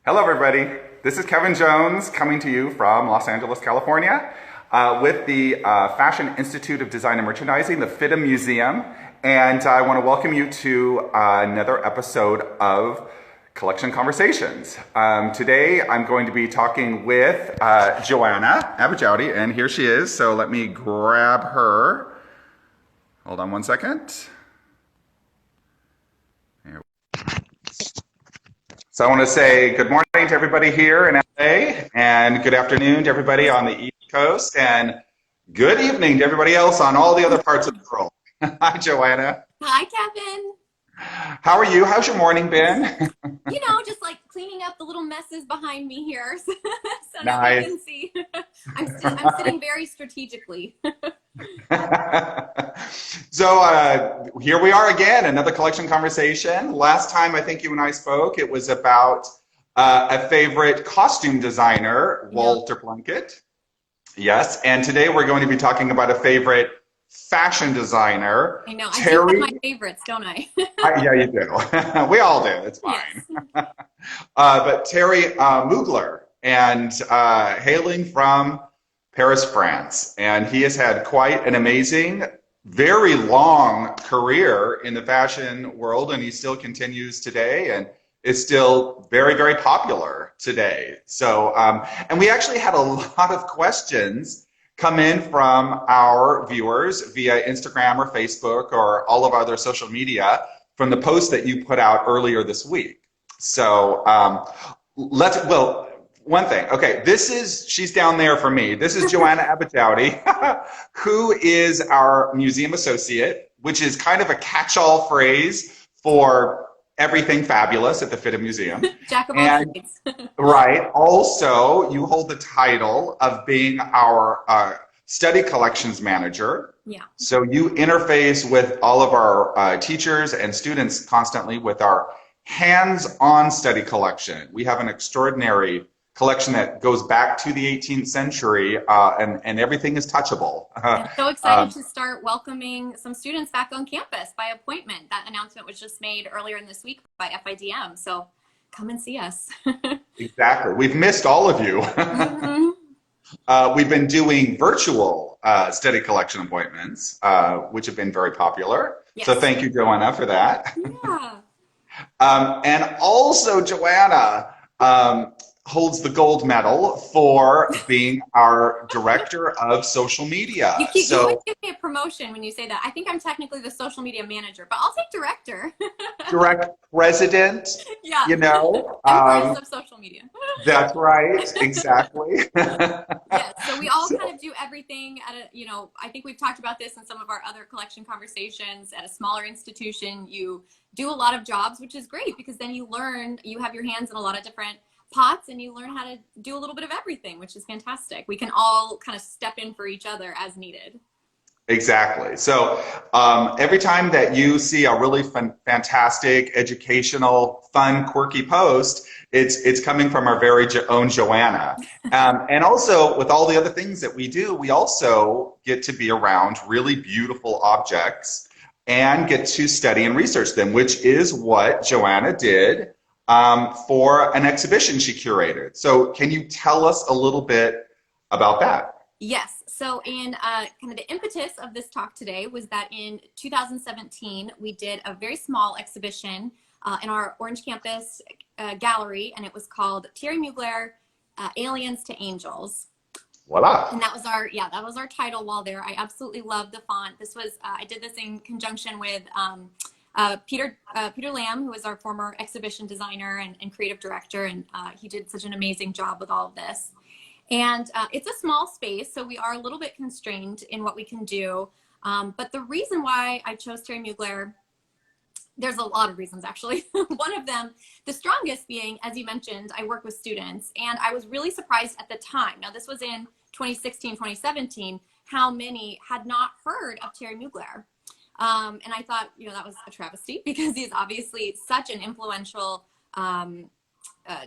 Hello, everybody. This is Kevin Jones coming to you from Los Angeles, California, with the Fashion Institute of Design and Merchandising, the FIDM Museum. And I want to welcome you to another episode of Collection Conversations. Today, I'm going to be talking with Joanna Abijaoude, and here she is. So let me grab her. Hold on one second. So I want to say good morning to everybody here in LA, and good afternoon to everybody on the East Coast, and good evening to everybody else on all the other parts of the world. Hi, Joanna. Hi, Kevin. How are you? How's your morning been? Just like cleaning up the little messes behind me here, so Nice. nobody can see. I'm sitting very strategically. So here we are again, another collection conversation. Last time I think you and I spoke, it was about a favorite costume designer, Walter Plunkett. Yes, and today we're going to be talking about a favorite fashion designer. I know. Terry. I do have my favorites, don't I? Yeah, you do. We all do. It's fine. Yes. But Thierry Mugler, and hailing from Paris, France. And he has had quite an amazing, very long career in the fashion world, and he still continues today and is still very, very popular today. So, and we actually had a lot of questions come in from our viewers via Instagram or Facebook or all of our other social media from the post that you put out earlier this week. So one thing. Okay, she's down there for me. This is Joanna Abijaoude, who is our museum associate, which is kind of a catch-all phrase for everything fabulous at the FIDM Museum. Jack of all trades. Right. Also, you hold the title of being our study collections manager. Yeah. So you interface with all of our teachers and students constantly with our hands-on study collection. We have an extraordinary collection that goes back to the 18th century, and everything is touchable. I'm so excited to start welcoming some students back on campus by appointment. That announcement was just made earlier in this week by FIDM, so come and see us. Exactly. We've missed all of you. Mm-hmm. We've been doing virtual study collection appointments, which have been very popular. Yes. So thank you, Joanna, for that. Yeah. And also, Joanna holds the gold medal for being our director of social media. You always give me a promotion when you say that. I think I'm technically the social media manager, but I'll take director. Direct president, yeah. Empress of social media. That's right, exactly. Yeah, so we all kind of do everything at I think we've talked about this in some of our other collection conversations. At a smaller institution, you do a lot of jobs, which is great because then you have your hands in a lot of different pots and you learn how to do a little bit of everything, which is fantastic. We can all kind of step in for each other as needed. Exactly. So every time that you see a really fantastic, educational, fun, quirky post, it's coming from our very own Joanna. And also with all the other things that we do, we also get to be around really beautiful objects and get to study and research them, which is what Joanna did for an exhibition she curated. So can you tell us a little bit about that? Yes. So in kind of the impetus of this talk today was that in 2017, we did a very small exhibition in our Orange Campus gallery, and it was called Thierry Mugler, Aliens to Angels. Voila. And that was our title wall there. I absolutely love the font. This was, I did this in conjunction with Peter Lamb, who was our former exhibition designer and creative director, and he did such an amazing job with all of this. And it's a small space, so we are a little bit constrained in what we can do. But the reason why I chose Thierry Mugler, there's a lot of reasons actually. One of them, the strongest being, as you mentioned, I work with students, and I was really surprised at the time. Now this was in 2016, 2017, how many had not heard of Thierry Mugler. And I thought, that was a travesty because he's obviously such an influential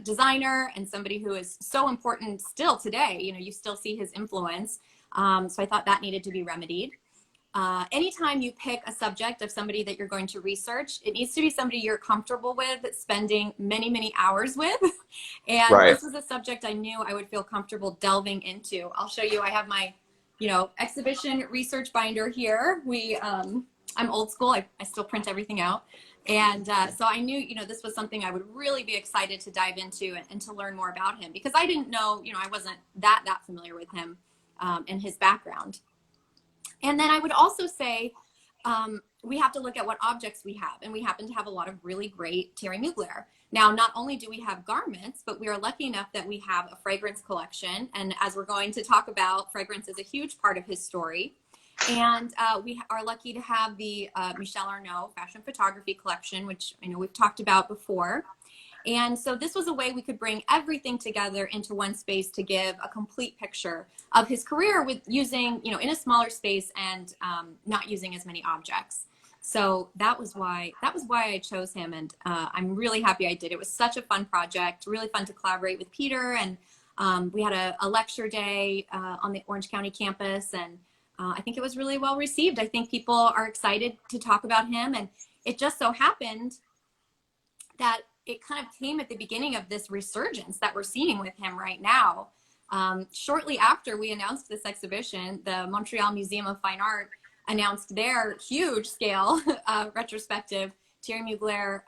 designer and somebody who is so important still today. You still see his influence. So I thought that needed to be remedied. anytime you pick a subject of somebody that you're going to research, it needs to be somebody you're comfortable with spending many, many hours with. And Right. this was a subject I knew I would feel comfortable delving into. I'll show you, I have my, exhibition research binder here. I'm old school. I still print everything out. And so I knew, this was something I would really be excited to dive into and to learn more about him, because I didn't know, I wasn't that familiar with him and his background. And then I would also say we have to look at what objects we have. And we happen to have a lot of really great Thierry Mugler. Now, not only do we have garments, but we are lucky enough that we have a fragrance collection. And as we're going to talk about, fragrance is a huge part of his story. And we are lucky to have the Michel Arnaud fashion photography collection, which we've talked about before. And so this was a way we could bring everything together into one space to give a complete picture of his career with using, in a smaller space and not using as many objects. So that was why I chose him. And I'm really happy I did. It was such a fun project, really fun to collaborate with Peter. And we had a lecture day on the Orange County campus. And I think it was really well received. I think people are excited to talk about him. And it just so happened that it kind of came at the beginning of this resurgence that we're seeing with him right now. Shortly after we announced this exhibition, the Montreal Museum of Fine Art announced their huge scale retrospective Thierry Mugler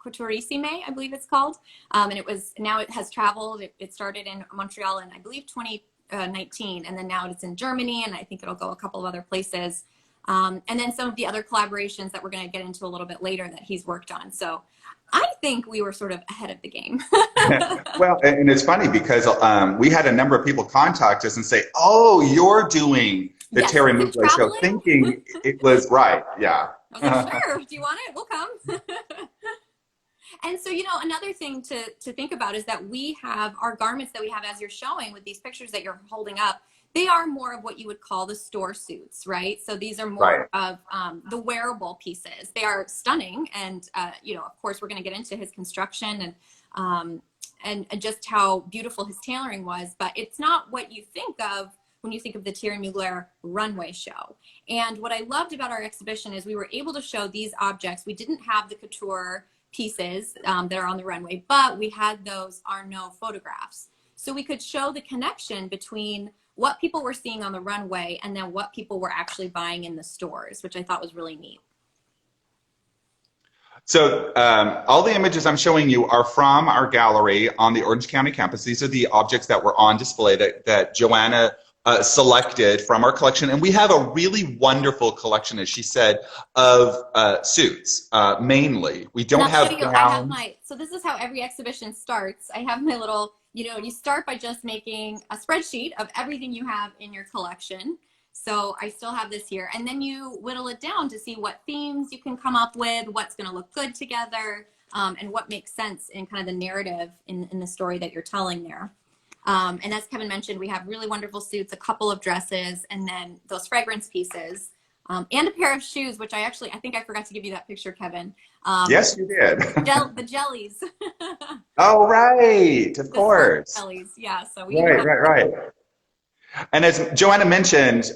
Couturissime, I believe it's called. And now it has traveled. It started in Montreal in, I believe, 2019, and then now it's in Germany, and I think it'll go a couple of other places. And then some of the other collaborations that we're going to get into a little bit later that he's worked on. So I think we were sort of ahead of the game. Well, and it's funny because we had a number of people contact us and say, "Oh, you're doing the Yes, Thierry Mugler show," thinking it was right. Yeah. I was like, sure. Do you want it? We'll come. And so, another thing to think about is that we have our garments that we have, as you're showing with these pictures that you're holding up, they are more of what you would call the store suits, right? So these are more of the wearable pieces. They are stunning. And, of course, we're going to get into his construction and just how beautiful his tailoring was. But it's not what you think of when you think of the Thierry Mugler runway show. And what I loved about our exhibition is we were able to show these objects. We didn't have the couture pieces that are on the runway, but we had those Arnaud photographs. So we could show the connection between what people were seeing on the runway and then what people were actually buying in the stores, which I thought was really neat. So all the images I'm showing you are from our gallery on the Orange County campus. These are the objects that were on display that Joanna selected from our collection. And we have a really wonderful collection, as she said, of suits, mainly. We don't have gowns. So this is how every exhibition starts. I have my little, you start by just making a spreadsheet of everything you have in your collection. So I still have this here. And then you whittle it down to see what themes you can come up with, what's going to look good together, and what makes sense in kind of the narrative in the story that you're telling there. And as Kevin mentioned, we have really wonderful suits, a couple of dresses, and then those fragrance pieces, and a pair of shoes, which I think I forgot to give you that picture, Kevin. Yes, you did. The jellies. Oh, right. Of course. Jellies. Yeah. So Right. And as Joanna mentioned,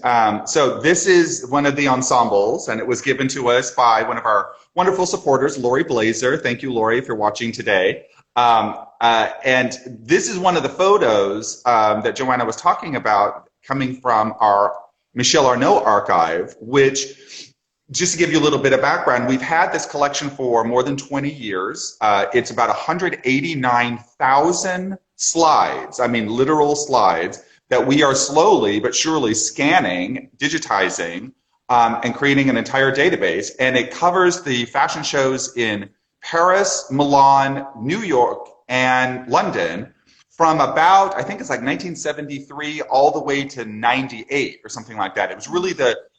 so this is one of the ensembles, and it was given to us by one of our wonderful supporters, Lori Blazer. Thank you, Lori, if you're watching today. And this is one of the photos that Joanna was talking about coming from our Michel Arnaud archive, which, just to give you a little bit of background, we've had this collection for more than 20 years. It's about 189,000 slides, I mean literal slides, that we are slowly but surely scanning, digitizing, and creating an entire database. And it covers the fashion shows in Paris, Milan, New York, and London from about, I think it's like 1973 all the way to 98 or something like that. It was really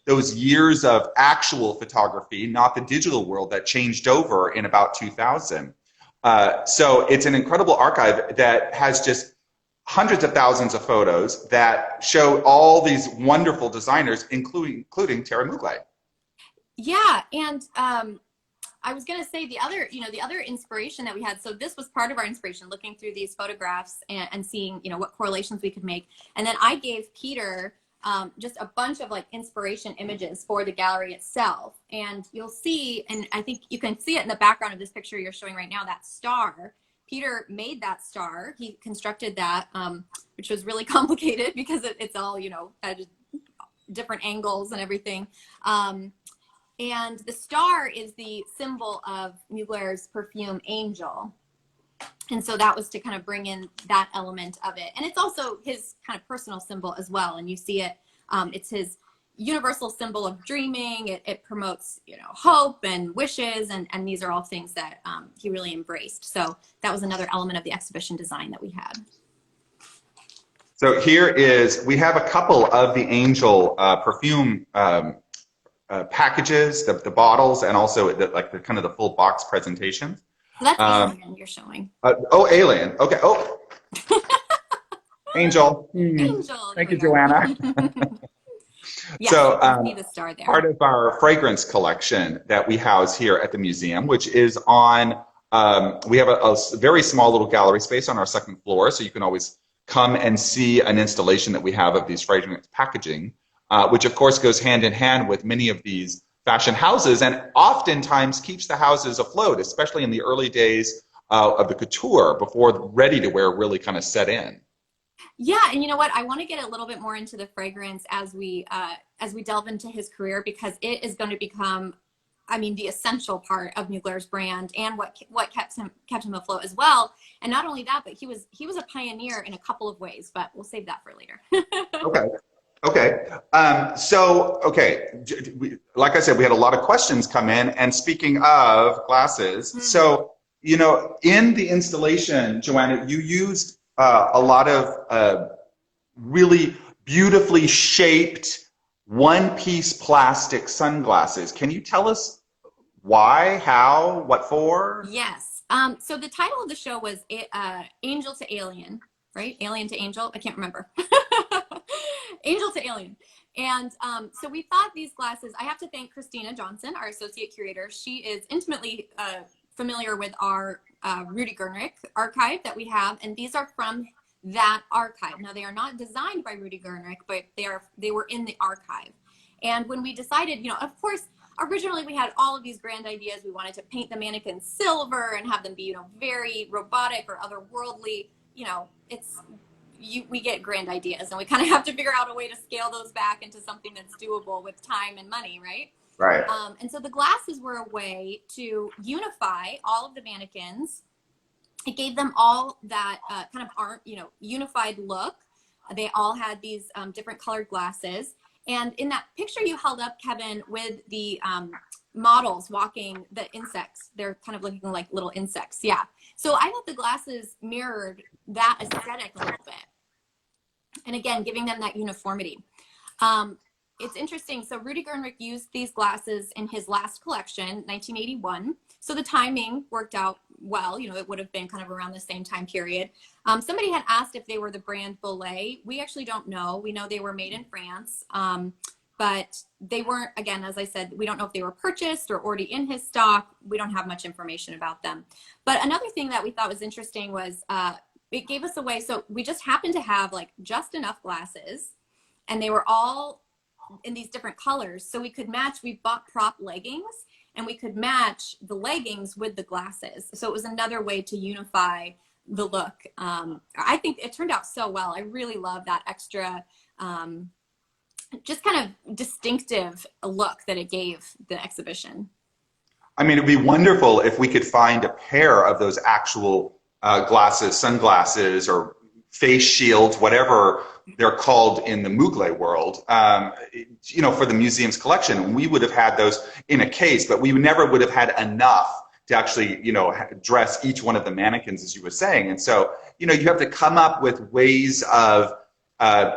those years of actual photography, not the digital world, that changed over in about 2000. So it's an incredible archive that has just hundreds of thousands of photos that show all these wonderful designers, including Thierry Mugler. Yeah, and I was going to say the other inspiration that we had. So this was part of our inspiration, looking through these photographs and seeing, what correlations we could make. And then I gave Peter just a bunch of like inspiration images for the gallery itself. And you'll see, and I think you can see it in the background of this picture you're showing right now, that star. Peter made that star. He constructed that, which was really complicated because it's all, you know, at different angles and everything. And the star is the symbol of Mugler's perfume Angel. And so that was to kind of bring in that element of it. And it's also his kind of personal symbol as well. And you see it, it's his universal symbol of dreaming. It promotes, you know, hope and wishes. And these are all things that he really embraced. So that was another element of the exhibition design that we had. So here is, we have a couple of the Angel perfume packages, the bottles, and also like the kind of the full box presentation. So that's Alien you're showing. Oh, Alien. Okay. Oh, Angel. Angel. Thank you, Joanna. Yes, So see the star there. part of our fragrance collection that we house here at the museum, which is on, we have a very small little gallery space on our second floor, so you can always come and see an installation that we have of these fragrance packaging, which of course goes hand in hand with many of these fashion houses and oftentimes keeps the houses afloat, especially in the early days of the couture before ready to wear really kind of set in. Yeah, and you know what? I want to get a little bit more into the fragrance as we delve into his career, because it is going to become, I mean, the essential part of Mugler's brand and what kept him afloat as well. And not only that, but he was a pioneer in a couple of ways. But we'll save that for later. Okay. Okay. Like I said, we had a lot of questions come in. And speaking of glasses, so, you know, in the installation, Joanna, you used a lot of really beautifully shaped one-piece plastic sunglasses. Can you tell us why, how, what for? Yes. So the title of the show was Angel to Alien, right? Alien to Angel? I can't remember. Angel to Alien. And so we thought these glasses, I have to thank Christina Johnson, our associate curator. She is intimately familiar with our Rudy Gernrich archive that we have, and these are from that archive. Now, they are not designed by Rudy Gernrich, but they were in the archive. And when we decided, you know, of course, originally we had all of these grand ideas. We wanted to paint the mannequins silver and have them be, you know, very robotic or otherworldly. You know, we get grand ideas, and we kind of have to figure out a way to scale those back into something that's doable with time and money, right? Right. And so the glasses were a way to unify all of the mannequins. It gave them all that kind of unified look. They all had these different colored glasses. And in that picture you held up, Kevin, with the models walking the insects, they're kind of looking like little insects. Yeah. So I thought the glasses mirrored that aesthetic a little bit. And again, giving them that uniformity. It's interesting. So Rudy Gernrich used these glasses in his last collection, 1981. So the timing worked out well. You know, it would have been kind of around the same time period. Somebody had asked if they were the brand Belay. We actually don't know. We know they were made in France, but they weren't, again, as I said, we don't know if they were purchased or already in his stock. We don't have much information about them. But another thing that we thought was interesting was it gave us a way. So we just happened to have like just enough glasses, and they were all in these different colors, so we could match. We bought prop leggings, and we could match the leggings with the glasses. So it was another way to unify the look. I think it turned out so well. I really love that extra, just kind of distinctive look that it gave the exhibition. I mean, it'd be wonderful if we could find a pair of those actual glasses, sunglasses, or face shields, whatever they're called in the Mugler world, you know, for the museum's collection. We would have had those in a case, but we never would have had enough to actually, you know, dress each one of the mannequins, as you were saying. And so, you know, you have to come up with ways of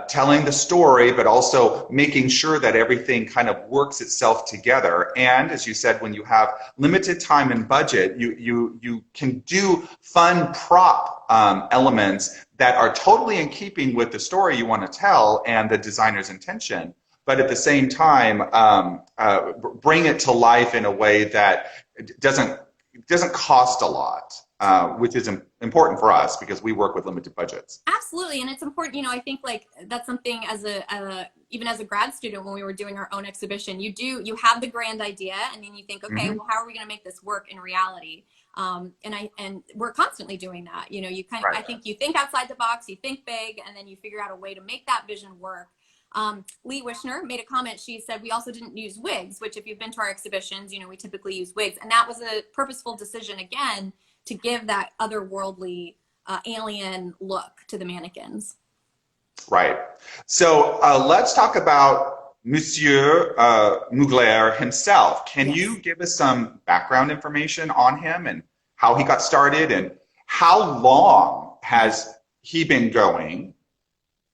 telling the story, but also making sure that everything kind of works itself together. And as you said, when you have limited time and budget, you can do fun prop elements that are totally in keeping with the story you want to tell and the designer's intention, but at the same time bring it to life in a way that doesn't cost a lot. Which is important for us because we work with limited budgets. Absolutely, and it's important. You know, I think like that's something as a even as a grad student, when we were doing our own exhibition, you have the grand idea, and then you think, okay, well, how are we going to make this work in reality? And we're constantly doing that. You know, I think you think outside the box, you think big, and then you figure out a way to make that vision work. Lee Wishner made a comment. She said, we also didn't use wigs, which if you've been to our exhibitions, you know, we typically use wigs. And that was a purposeful decision, again, to give that otherworldly alien look to the mannequins. Right. So let's talk about Monsieur Mugler himself. Can you give us some background information on him and how he got started, and how long has he been going?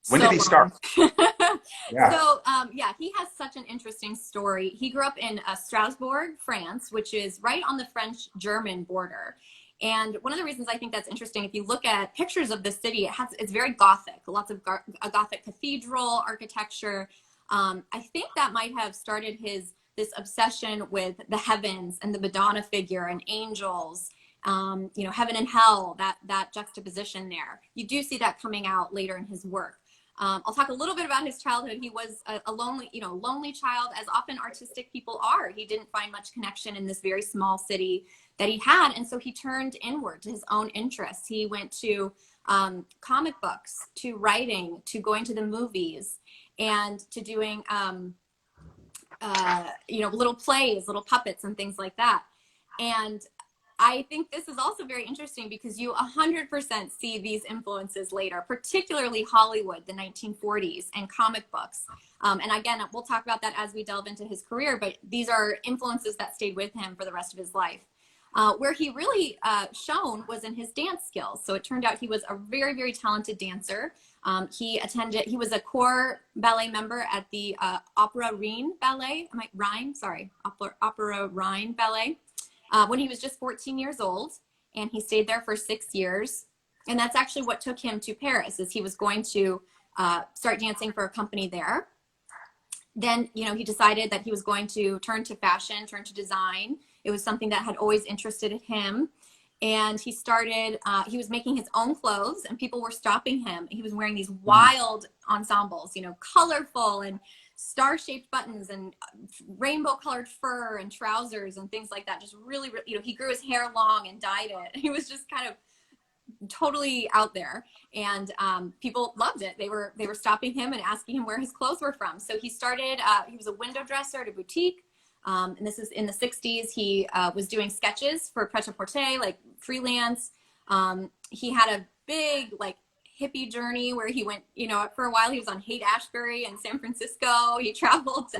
When did he start? Yeah. So, he has such an interesting story. He grew up in Strasbourg, France, which is right on the French-German border. And one of the reasons I think that's interesting, if you look at pictures of the city, it's very Gothic, lots of a Gothic cathedral architecture. I think that might have started this obsession with the heavens and the Madonna figure and angels, you know, heaven and hell, that juxtaposition there. You do see that coming out later in his work. I'll talk a little bit about his childhood. He was a lonely child, as often artistic people are. He didn't find much connection in this very small city that he had, and so he turned inward to his own interests. He went to comic books, to writing, to going to the movies, and to doing little plays, little puppets, and things like that. And I think this is also very interesting because you 100% see these influences later, particularly Hollywood, the 1940s, and comic books. And again, we'll talk about that as we delve into his career, but these are influences that stayed with him for the rest of his life. Where he really shone was in his dance skills. So it turned out he was a very, very talented dancer. He was a corps ballet member at the Opera Rhine Ballet. Opera Rhine Ballet. When he was just 14 years old, and he stayed there for 6 years. And that's actually what took him to Paris, is he was going to start dancing for a company there. Then, you know, he decided that he was going to turn to fashion, turn to design. It was something that had always interested him. And he started, he was making his own clothes, and people were stopping him. He was wearing these wild ensembles, you know, colorful and star-shaped buttons and rainbow-colored fur and trousers and things like that. Just really, you know, he grew his hair long and dyed it. He was just kind of totally out there, and people loved it. They were stopping him and asking him where his clothes were from. So he started, he was a window dresser at a boutique, and this is in the 60s. He was doing sketches for pret-a-porter, like freelance. He had a big, like, hippie journey where he went, you know, for a while he was on Haight-Ashbury in San Francisco. He traveled to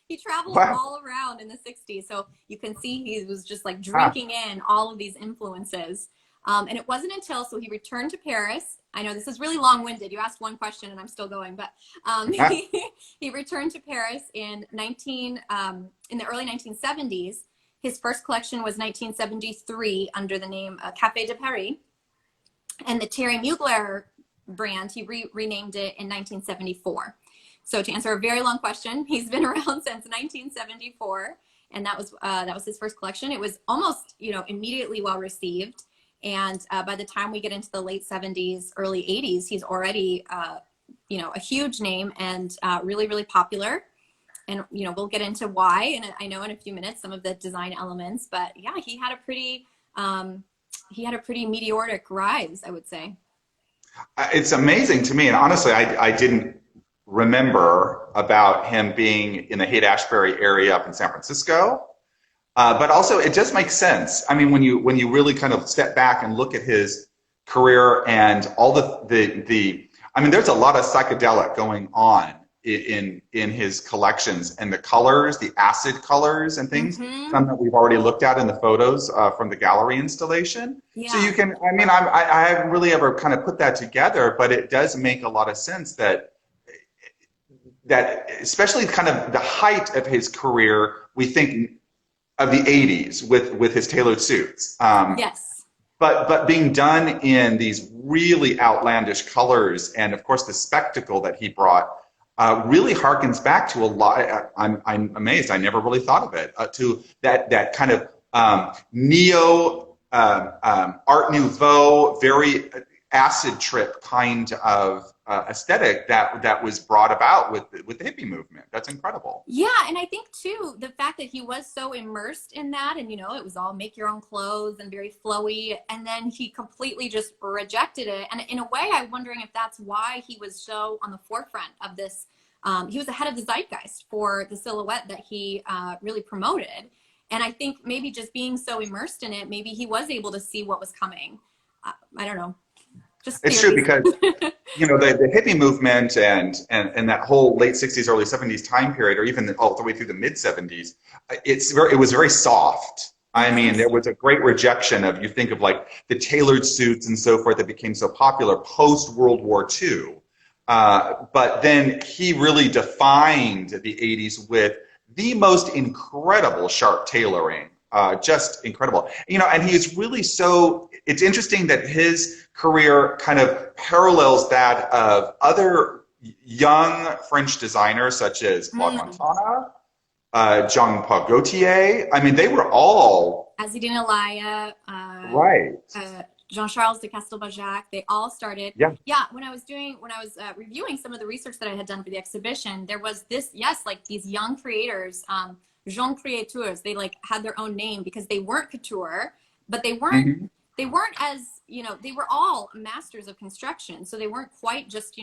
he traveled all around in the 60s. So you can see he was just like drinking in all of these influences. And it wasn't until, so he returned to Paris. I know this is really long-winded. You asked one question and I'm still going, but he returned to Paris in the early 1970s. His first collection was 1973 under the name Café de Paris. And the Thierry Mugler brand, he renamed it in 1974. So to answer a very long question, he's been around since 1974, and that was his first collection. It was almost, you know, immediately well received, and by the time we get into the late 70s, early 80s, he's already, you know, a huge name and really, really popular. And you know, we'll get into why, and I know in a few minutes some of the design elements. But yeah, he had a pretty meteoric rise, I would say. It's amazing to me, and honestly, I didn't remember about him being in the Haight-Ashbury area up in San Francisco. But also, it just makes sense. I mean, when you really kind of step back and look at his career and all the I mean, there's a lot of psychedelic going on in his collections, and the colors, the acid colors and things, some that we've already looked at in the photos from the gallery installation. Yeah. So you can, I mean, I haven't really ever kind of put that together, but it does make a lot of sense that especially kind of the height of his career, we think of the 80s with his tailored suits. Yes. But being done in these really outlandish colors, and of course the spectacle that he brought, really harkens back to a lot. I'm amazed. I never really thought of it, to that kind of neo Art Nouveau, very acid trip kind of aesthetic that was brought about with the hippie movement. That's incredible. Yeah, and I think too the fact that he was so immersed in that, and it was all make your own clothes and very flowy, and then he completely just rejected it. And in a way, I'm wondering if that's why he was so on the forefront of this. He was ahead of the zeitgeist for the silhouette that he really promoted. And I think maybe just being so immersed in it, maybe he was able to see what was coming. I don't know. Just it's true because the hippie movement and that whole late 60s, early 70s time period, or even all the way through the mid 70s, it was very soft. I mean, there was a great rejection of, you think of like the tailored suits and so forth that became so popular post World War II. But then he really defined the 80s with the most incredible sharp tailoring, just incredible. And he's really it's interesting that his career kind of parallels that of other young French designers such as Claude Montana, Jean-Paul Gaultier. I mean, they were all... Azedine Alaïa, right. Jean-Charles de Castelbajac, they all started. Yeah. When I was reviewing some of the research that I had done for the exhibition, there was like these young creators, jeune créateurs, they like had their own name because they weren't couture, but they weren't, they weren't as, they were all masters of construction. So they weren't quite just,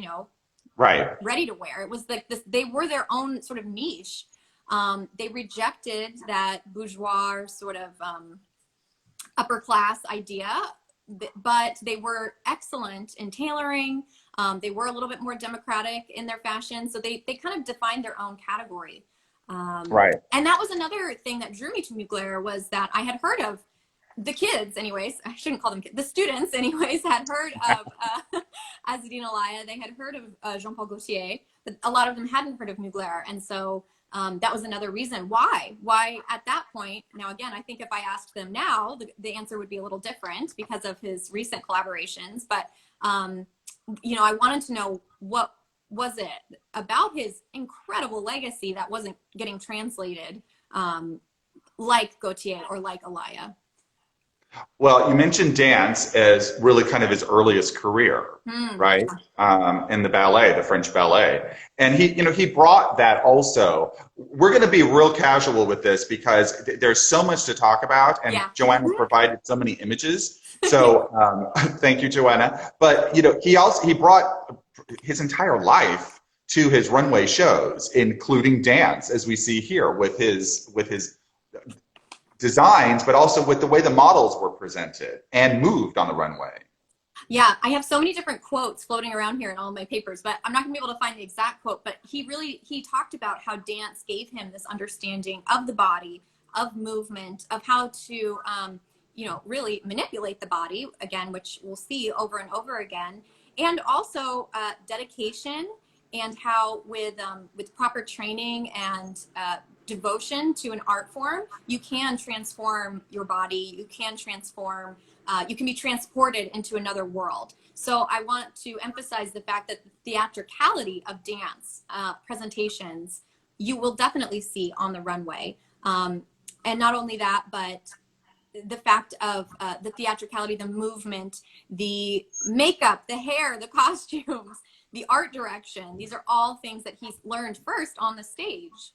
right, ready to wear. It was like this, they were their own sort of niche. They rejected that bourgeois sort of upper class idea, but they were excellent in tailoring. They were a little bit more democratic in their fashion. So they kind of defined their own category. Right. And that was another thing that drew me to Mugler, was that I had heard of the kids anyways. I shouldn't call them kids. The students anyways had heard of Azedine Alaïa. They had heard of Jean-Paul Gaultier, but a lot of them hadn't heard of Mugler. And so that was another reason why at that point. Now, again, I think if I asked them now, the answer would be a little different because of his recent collaborations. But, I wanted to know what was it about his incredible legacy that wasn't getting translated like Gaultier or like Alaïa. Well, you mentioned dance as really kind of his earliest career, right? In the ballet, the French ballet. And he brought that also. We're going to be real casual with this because there's so much to talk about, and Joanna provided so many images. So thank you, Joanna. But, he brought his entire life to his runway shows, including dance, as we see here with his designs, but also with the way the models were presented and moved on the runway. Yeah, I have so many different quotes floating around here in all of my papers, but I'm not gonna be able to find the exact quote, but he talked about how dance gave him this understanding of the body, of movement, of how to, really manipulate the body, again, which we'll see over and over again, and also dedication, and how with proper training and devotion to an art form, you can transform your body, you can be transported into another world. So I want to emphasize the fact that the theatricality of dance presentations, you will definitely see on the runway. And not only that, but the fact of the theatricality, the movement, the makeup, the hair, the costumes, the art direction, these are all things that he's learned first on the stage.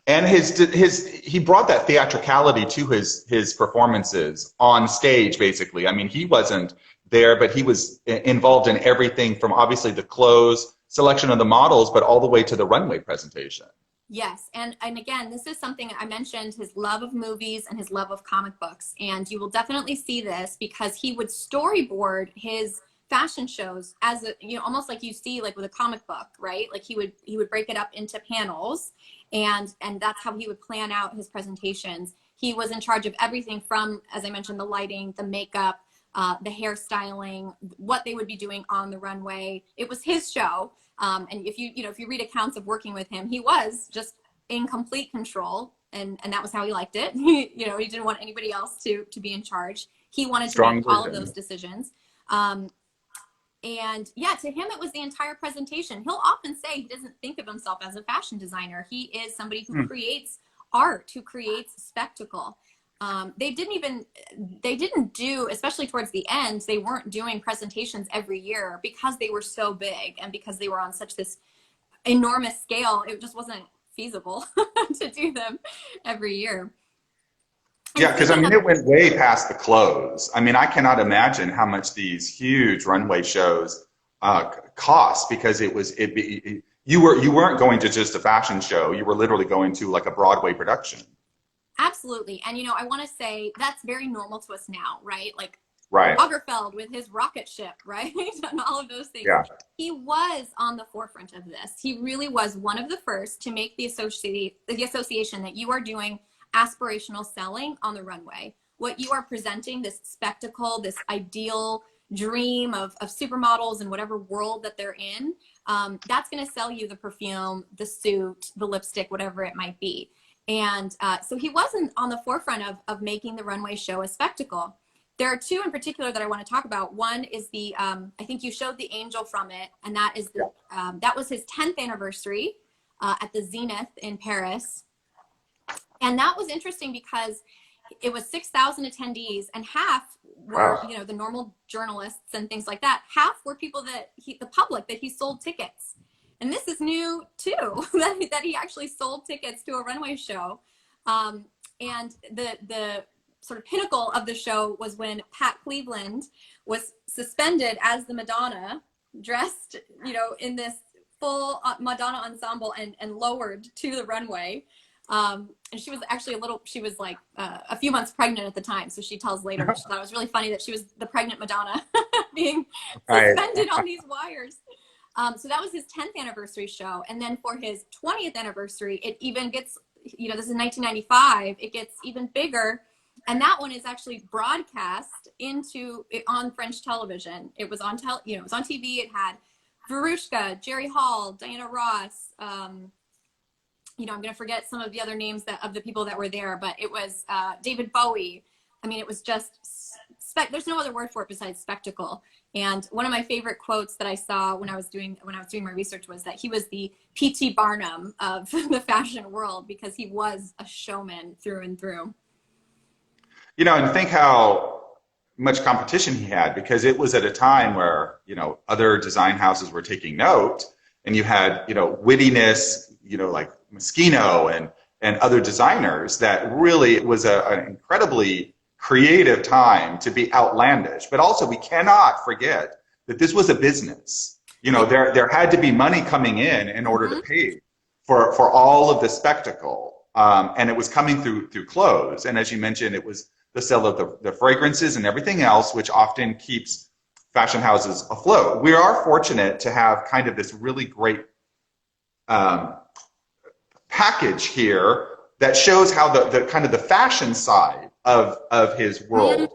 And he brought that theatricality to his performances on stage, basically. I mean, he wasn't there, but he was involved in everything from obviously the clothes, selection of the models, but all the way to the runway presentation. Yes, and again, this is something I mentioned, his love of movies and his love of comic books. And you will definitely see this because he would storyboard his fashion shows as almost like you see like with a comic book, right? Like he would break it up into panels, and that's how he would plan out his presentations. He was in charge of everything from, as I mentioned, the lighting, the makeup, the hairstyling, what they would be doing on the runway. It was his show. And if you read accounts of working with him, he was just in complete control, and that was how he liked it. He didn't want anybody else to be in charge. He wanted to make all of those decisions. And yeah, to him, it was the entire presentation. He'll often say he doesn't think of himself as a fashion designer. He is somebody who creates art, who creates spectacle. they didn't do, especially towards the end, they weren't doing presentations every year because they were so big and because they were on such this enormous scale. It just wasn't feasible to do them every year. Yeah, because I mean, it went way past the clothes. I mean, I cannot imagine how much these huge runway shows cost, because you weren't going to just a fashion show. You were literally going to like a Broadway production. Absolutely. And, I want to say that's very normal to us now, right? Like Right. Lagerfeld with his rocket ship, right? And all of those things. Yeah. He was on the forefront of this. He really was one of the first to make the association that you are doing aspirational selling on the runway. What you are presenting, this spectacle, this ideal dream of supermodels and whatever world that they're in, that's going to sell you the perfume, the suit, the lipstick, whatever it might be. And so he wasn't on the forefront of making the runway show a spectacle. There are two in particular that I want to talk about. One is the, I think you showed the angel from it, and that is the, that was his 10th anniversary at the Zenith in Paris. And that was interesting because it was 6,000 attendees, and half were, the normal journalists and things like that. Half were people that the public that he sold tickets. And this is new too, that he actually sold tickets to a runway show. And the sort of pinnacle of the show was when Pat Cleveland was suspended as the Madonna, dressed, in this full Madonna ensemble and lowered to the runway. And she was actually she was like a few months pregnant at the time. So she tells later, she thought it was really funny that she was the pregnant Madonna being suspended on these wires. So that was his 10th anniversary show. And then for his 20th anniversary, it even gets, this is 1995, it gets even bigger. And that one is actually broadcast on French television. It was on it was on TV. It had Verushka, Jerry Hall, Diana Ross. I'm going to forget some of the other names of the people that were there, but it was David Bowie. I mean, it was just there's no other word for it besides spectacle. And one of my favorite quotes that I saw when I was doing my research was that he was the P.T. Barnum of the fashion world, because he was a showman through and through. And think how much competition he had, because it was at a time where, other design houses were taking note, and you had, wittiness, like Moschino and other designers, that really was an incredibly creative time to be outlandish. But also, we cannot forget that this was a business. There had to be money coming in order to pay for all of the spectacle. And it was coming through clothes. And as you mentioned, it was the sale of the fragrances and everything else, which often keeps fashion houses afloat. We are fortunate to have kind of this really great package here that shows how the kind of the fashion side of his world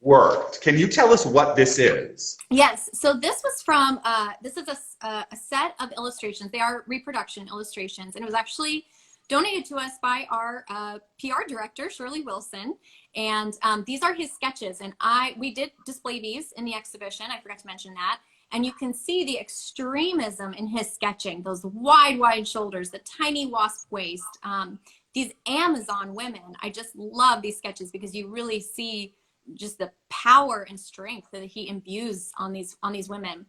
worked. Can you tell us what this is? Yes. So this was from, this is a set of illustrations. They are reproduction illustrations, and it was actually donated to us by our PR director, Shirley Wilson. And these are his sketches. And we did display these in the exhibition. I forgot to mention that. And you can see the extremism in his sketching, those wide shoulders, the tiny wasp waist, these Amazon women. I just love these sketches because you really see just the power and strength that he imbues on these women.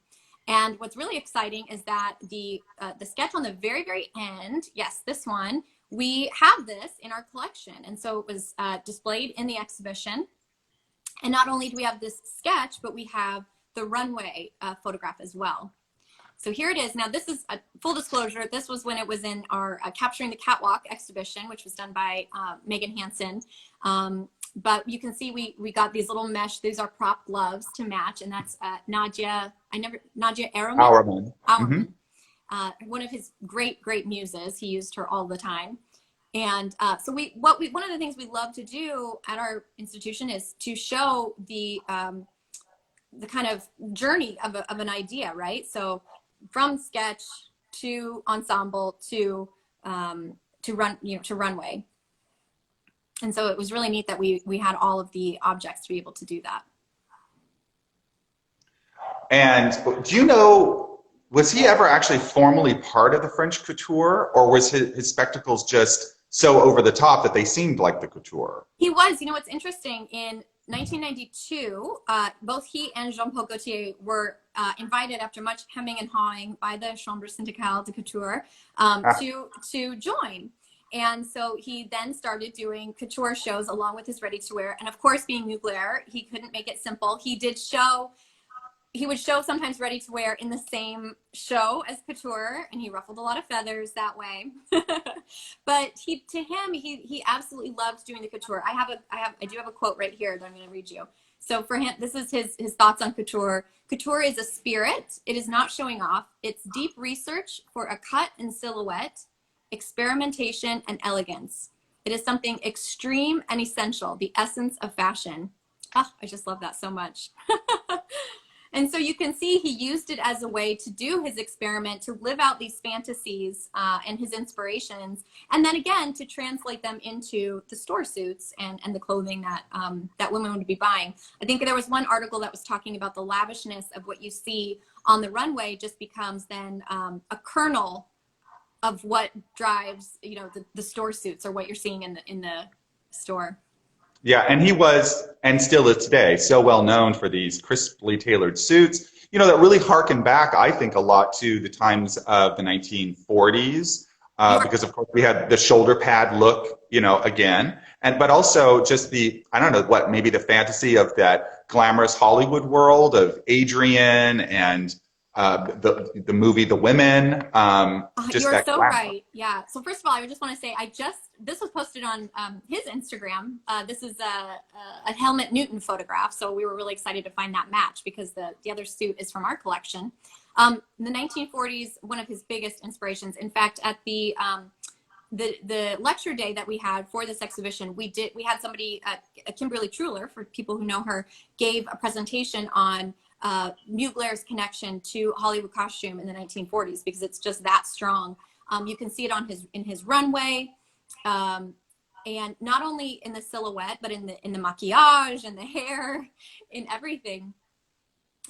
And what's really exciting is that the sketch on the very end, yes, this one, we have this in our collection. And so it was displayed in the exhibition. And not only do we have this sketch, but we have the runway photograph as well. So here it is. Now, this is a full disclosure. This was when it was in our Capturing the Catwalk exhibition, which was done by Megan Hansen. But you can see we got these little mesh. These are prop gloves to match, and that's Nadia Araman. One of his great muses. He used her all the time. And so one of the things we love to do at our institution is to show the kind of journey of an idea, right? So from sketch to ensemble to runway. And so it was really neat that we had all of the objects to be able to do that. And do you know, was he ever actually formally part of the French couture, or was his spectacles just so over the top that they seemed like the couture. He was. You know what's interesting? In 1992, both he and Jean-Paul Gaultier were invited after much hemming and hawing by the Chambre Syndicale de Couture to join. And so he then started doing couture shows along with his ready-to-wear. And of course, being Mugler, he couldn't make it simple. He would show sometimes ready-to-wear in the same show as couture, and he ruffled a lot of feathers that way. But to him, he absolutely loved doing the couture. I do have a quote right here that I'm going to read you. So for him, this is his thoughts on couture. Couture is a spirit. It is not showing off. It's deep research for a cut and silhouette, experimentation and elegance. It is something extreme and essential, the essence of fashion. Oh, I just love that so much. And so you can see he used it as a way to do his experiment, to live out these fantasies and his inspirations, and then again to translate them into the store suits and the clothing that women would be buying. I think there was one article that was talking about the lavishness of what you see on the runway just becomes then a kernel of what drives, you know, the store suits or what you're seeing in the store. Yeah, and he was, and still is today, so well known for these crisply tailored suits, you know, that really harken back, I think, a lot to the times of the 1940s, because of course we had the shoulder pad look, you know, again, but also just I don't know, maybe the fantasy of that glamorous Hollywood world of Adrian and the movie The Women. You're so right. Yeah. So first of all, I just want to say this was posted on his Instagram. This is a Helmut Newton photograph. So we were really excited to find that match because the other suit is from our collection. In the 1940s, one of his biggest inspirations. In fact, at the lecture day that we had for this exhibition, we had somebody, Kimberly Truller, for people who know her, gave a presentation on Mugler's connection to Hollywood costume in the 1940s because it's just that strong. You can see it in his runway, and not only in the silhouette, but in the maquillage and the hair, in everything.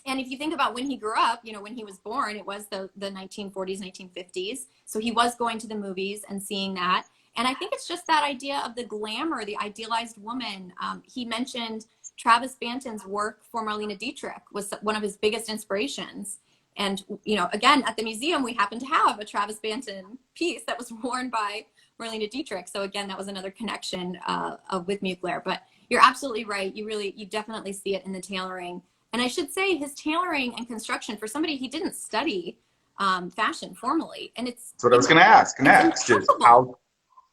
And if you think about when he grew up, you know, when he was born, it was the 1940s, 1950s. So he was going to the movies and seeing that. And I think it's just that idea of the glamour, the idealized woman. He mentioned Travis Banton's work for Marlene Dietrich was one of his biggest inspirations. And, you know, again, at the museum, we happen to have a Travis Banton piece that was worn by Marlene Dietrich. So again, that was another connection with Mugler. But you're absolutely right. You definitely see it in the tailoring. And I should say his tailoring and construction, for somebody, he didn't study fashion formally. And that's what I was going to ask next is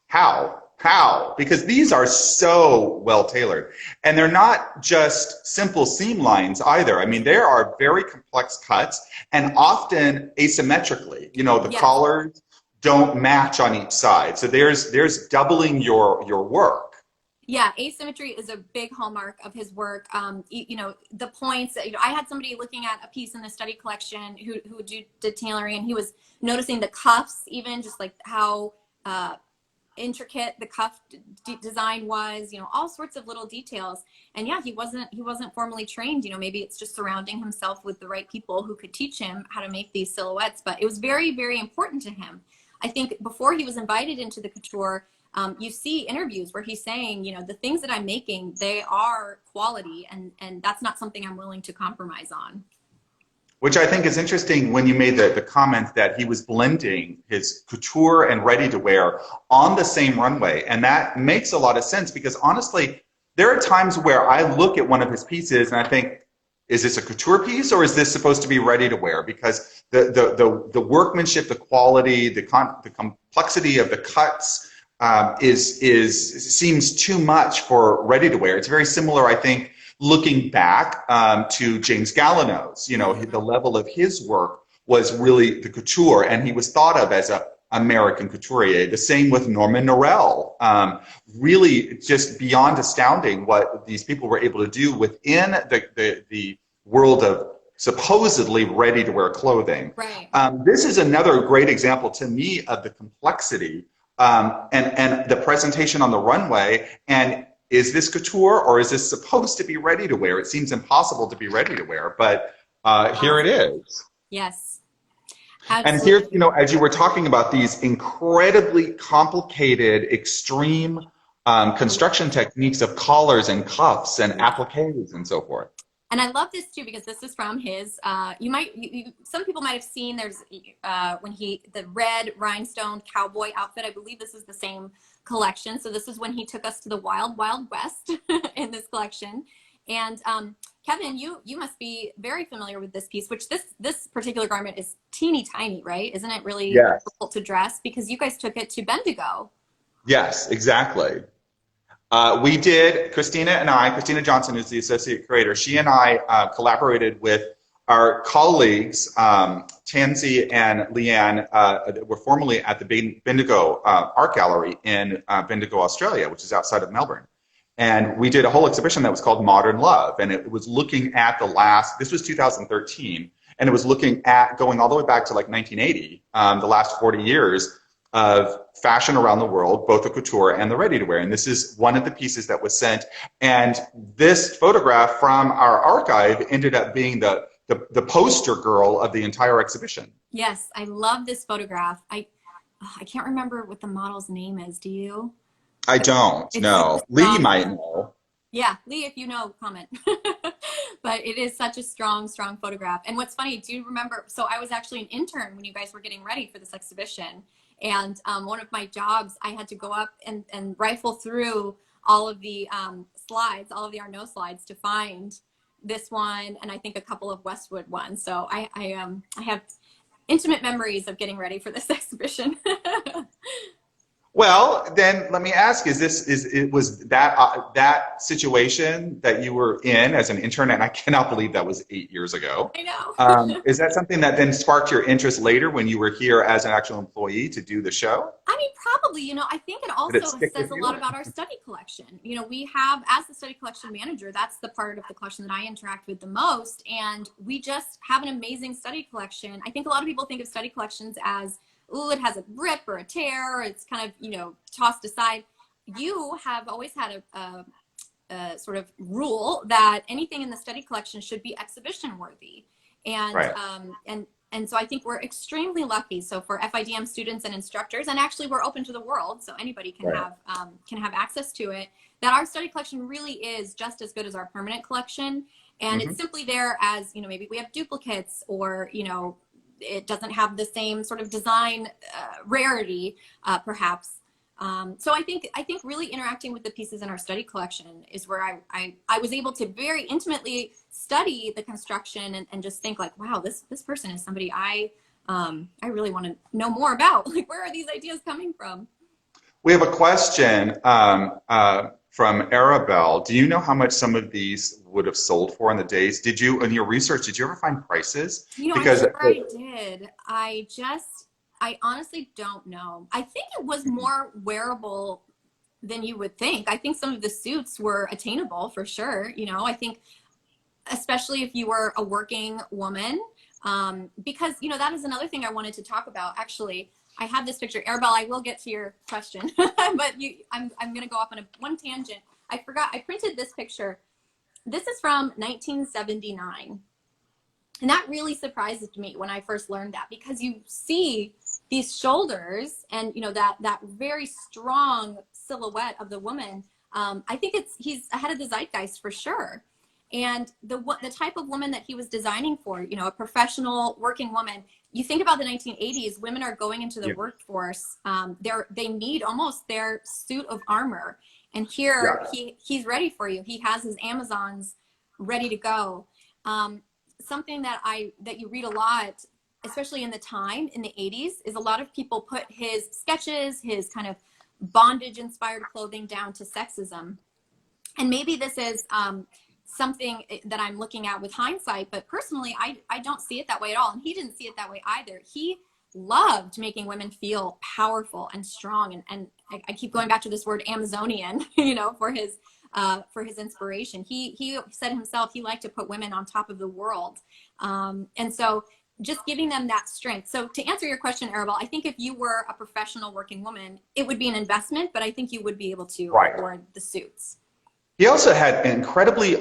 how? Because these are so well tailored, and they're not just simple seam lines either. I mean, there are very complex cuts, and often asymmetrically. You know, the collars don't match on each side, so there's doubling your work. Yeah, asymmetry is a big hallmark of his work. You know, the points. You know, I had somebody looking at a piece in the study collection who did tailoring, and he was noticing the cuffs, even just like how intricate the cuff design was, you know, all sorts of little details. And yeah, he wasn't formally trained. You know, maybe it's just surrounding himself with the right people who could teach him how to make these silhouettes. But it was very, very important to him. I think before he was invited into the couture, you see interviews where he's saying, you know, the things that I'm making, they are quality, and that's not something I'm willing to compromise on. Which I think is interesting when you made the comment that he was blending his couture and ready-to-wear on the same runway. And that makes a lot of sense because honestly, there are times where I look at one of his pieces and I think, is this a couture piece or is this supposed to be ready-to-wear? Because the workmanship, the quality, the complexity of the cuts seems too much for ready-to-wear. It's very similar, I think, looking back to James Gallino's, you know, the level of his work was really the couture, and he was thought of as an American couturier. The same with Norman Norell. Really just beyond astounding what these people were able to do within the world of supposedly ready-to-wear clothing. Right. This is another great example to me of the complexity and the presentation on the runway. And is this couture or is this supposed to be ready to wear? It seems impossible to be ready to wear, but here it is. Yes. And here's, Absolutely. you know, as you were talking about these incredibly complicated, extreme construction techniques of collars and cuffs and Yeah. appliques and so forth. And I love this too because this is from his. Some people might have seen there's when the red rhinestone cowboy outfit. I believe this is the same collection. So this is when he took us to the wild, wild west in this collection. And Kevin, you must be very familiar with this piece, which this particular garment is teeny tiny, right? Isn't it really Yes. difficult to dress because you guys took it to Bendigo? Yes, exactly. We did, Christina Johnson, who's the associate curator, she and I collaborated with our colleagues, Tansy and Leanne, were formerly at the Bendigo Art Gallery in Bendigo, Australia, which is outside of Melbourne. And we did a whole exhibition that was called Modern Love. And it was looking at this was 2013, and it was looking at going all the way back to like 1980, the last 40 years of fashion around the world, both the couture and the ready-to-wear. And this is one of the pieces that was sent. And this photograph from our archive ended up being the poster girl of the entire exhibition. Yes, I love this photograph. I can't remember what the model's name is. Do you? I don't It's know. super Lee strong. might know. Yeah, Lee, if you know, comment. But it is such a strong, strong photograph. And what's funny, do you remember? So I was actually an intern when you guys were getting ready for this exhibition. And one of my jobs, I had to go up and rifle through all of the slides, all of the Arnaud slides to find this one, and I think a couple of Westwood ones. So I have intimate memories of getting ready for this exhibition. Well, then let me ask: was that situation that you were in as an intern, and I cannot believe that was 8 years ago? I know. Is that something that then sparked your interest later when you were here as an actual employee to do the show? I mean, probably, I think it Did it also stick says with a you? lot about our study collection. We have, as the study collection manager, that's the part of the collection that I interact with the most. And we just have an amazing study collection. I think a lot of people think of study collections as, ooh, it has a rip or a tear, or it's kind of, tossed aside. You have always had a sort of rule that anything in the study collection should be exhibition worthy. And, Right. and so I think we're extremely lucky. So for FIDM students and instructors, and actually we're open to the world, so anybody can Right. have access to it, that our study collection really is just as good as our permanent collection. And Mm-hmm. it's simply there as, maybe we have duplicates, or, it doesn't have the same sort of design rarity, perhaps. So I think really interacting with the pieces in our study collection is where I was able to very intimately study the construction and just think like, wow, this person is somebody I really want to know more about. Like, where are these ideas coming from? We have a question from Arabelle. Do you know how much some of these would have sold for in the days? Did you, in your research, did you ever find prices? I'm sure I did. I honestly don't know. I think it was more wearable than you would think. I think some of the suits were attainable for sure. I think especially if you were a working woman, because, that is another thing I wanted to talk about. Actually, I have this picture. Arabelle, I will get to your question, but I'm going to go off on one tangent. I forgot, I printed this picture. This is from 1979. And that really surprised me when I first learned that, because you see these shoulders and, that very strong silhouette of the woman. I think he's ahead of the zeitgeist for sure. And the type of woman that he was designing for, a professional working woman. You think about the 1980s, women are going into the workforce. They need almost their suit of armor. And here he's ready for you. He has his Amazons ready to go. Something that you read a lot, especially in the time in the 80s, is a lot of people put his sketches, his kind of bondage inspired clothing down to sexism. And maybe this is something that I'm looking at with hindsight, but personally, I don't see it that way at all. And he didn't see it that way either. He loved making women feel powerful and strong. And I keep going back to this word Amazonian, for his inspiration. He said himself, he liked to put women on top of the world. And so just giving them that strength. So to answer your question, Arabelle, I think if you were a professional working woman, it would be an investment, but I think you would be able to afford the suits. He also had incredibly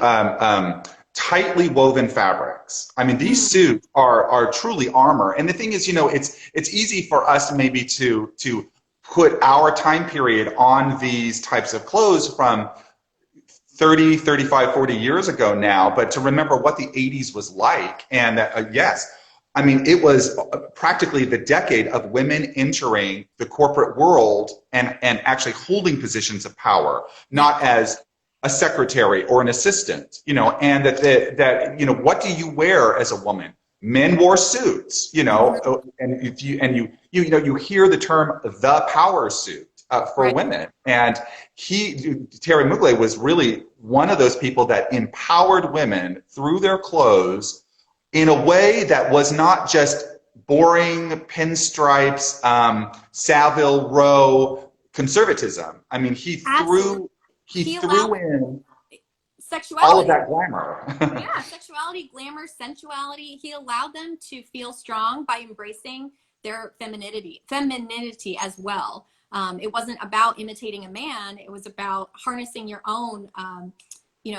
tightly woven fabrics. I mean, these suits are truly armor. And the thing is, it's easy for us maybe to put our time period on these types of clothes from 30, 35, 40 years ago now, but to remember what the 80s was like. And yes, I mean, it was practically the decade of women entering the corporate world and actually holding positions of power, not as a secretary or an assistant, and that what do you wear as a woman? Men wore suits, and if you hear the term the power suit for women. And Thierry Mugler was really one of those people that empowered women through their clothes in a way that was not just boring pinstripes, Savile Row conservatism. I mean, he threw in sexuality. All of that glamour. Yeah, sexuality, glamour, sensuality. He allowed them to feel strong by embracing their femininity as well. It wasn't about imitating a man. It was about harnessing your own,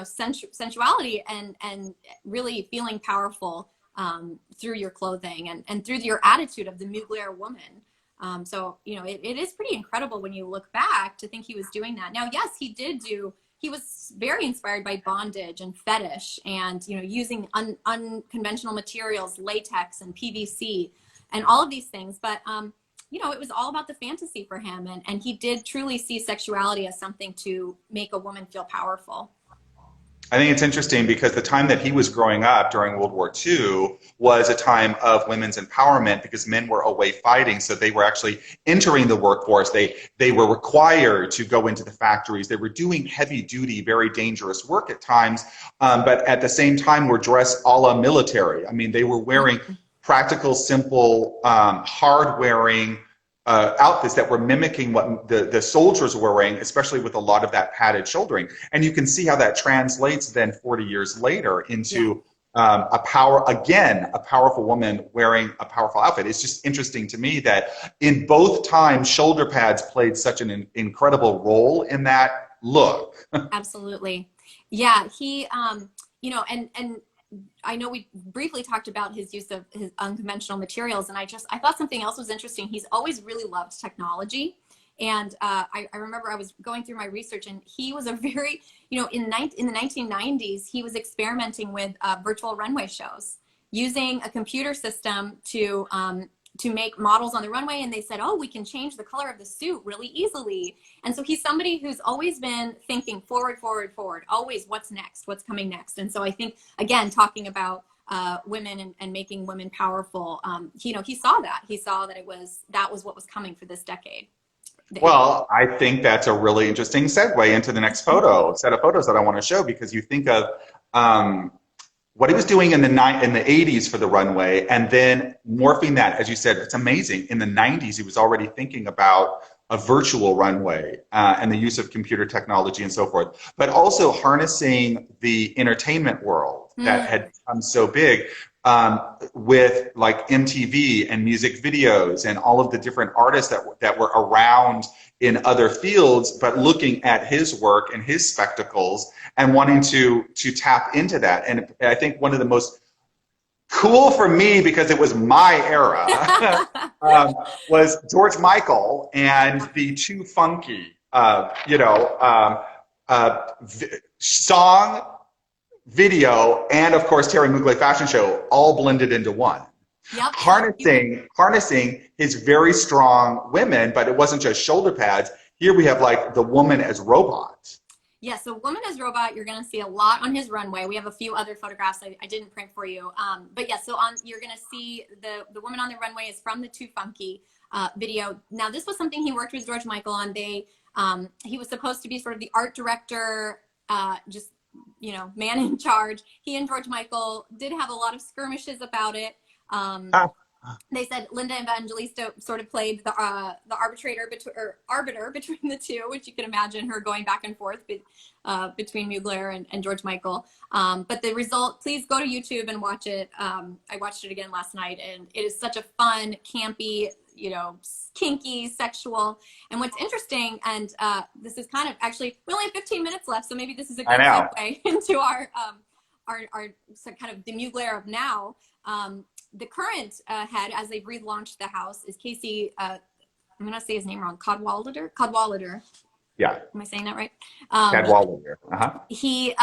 sensuality and really feeling powerful through your clothing and through your attitude of the Mugler woman. So, it is pretty incredible when you look back to think he was doing that. Now, yes, he was very inspired by bondage and fetish and, using unconventional materials, latex and PVC and all of these things. But, it was all about the fantasy for him. And he did truly see sexuality as something to make a woman feel powerful. I think it's interesting because the time that he was growing up during World War II was a time of women's empowerment because men were away fighting, so they were actually entering the workforce. They were required to go into the factories. They were doing heavy-duty, very dangerous work at times, but at the same time were dressed a la military. I mean, they were wearing practical, simple, hard-wearing outfits that were mimicking what the soldiers were wearing, especially with a lot of that padded shouldering. And you can see how that translates then 40 years later into a powerful woman wearing a powerful outfit. It's just interesting to me that in both times, shoulder pads played such an incredible role in that look. Absolutely. Yeah, he, and I know we briefly talked about his use of his unconventional materials, and I thought something else was interesting. He's always really loved technology. And I remember I was going through my research, and he was a very, in the 1990s, he was experimenting with virtual runway shows using a computer system to make models on the runway. And they said, oh, we can change the color of the suit really easily. And so he's somebody who's always been thinking forward, always what's next, what's coming next. And so I think, again, talking about women and making women powerful, he saw that. He saw that that was what was coming for this decade. Well, I think that's a really interesting segue into the next set of photos that I want to show, because you think of what he was doing in the 80s for the runway, and then morphing that, as you said, it's amazing. In the 90s, he was already thinking about a virtual runway and the use of computer technology and so forth, but also harnessing the entertainment world that had become so big with like MTV and music videos and all of the different artists that were around in other fields, but looking at his work and his spectacles and wanting to tap into that. And I think one of the most cool for me, because it was my era, was George Michael and the Too Funky, song, video, and of course Thierry Mugler fashion show, all blended into one. Yep. Harnessing his very strong women, but it wasn't just shoulder pads. Here we have like the woman as robot. Yeah, so woman as robot, you're going to see a lot on his runway. We have a few other photographs I didn't print for you. But yeah, so you're going to see the woman on the runway is from the Too Funky video. Now, this was something he worked with George Michael on. He was supposed to be sort of the art director, man in charge. He and George Michael did have a lot of skirmishes about it. They said Linda Evangelista sort of played the arbiter between the two, which you can imagine her going back and forth between Mugler and George Michael. But the result, please go to YouTube and watch it. I watched it again last night, and it is such a fun, campy, kinky, sexual. And what's interesting, and this is kind of actually, we only have 15 minutes left, so maybe this is a good segue into so kind of the Mugler of now. The current head, as they've relaunched the house, is Casey. I'm gonna say his name wrong. Cadwallader. Yeah. Am I saying that right? Cadwallader. Uh-huh. He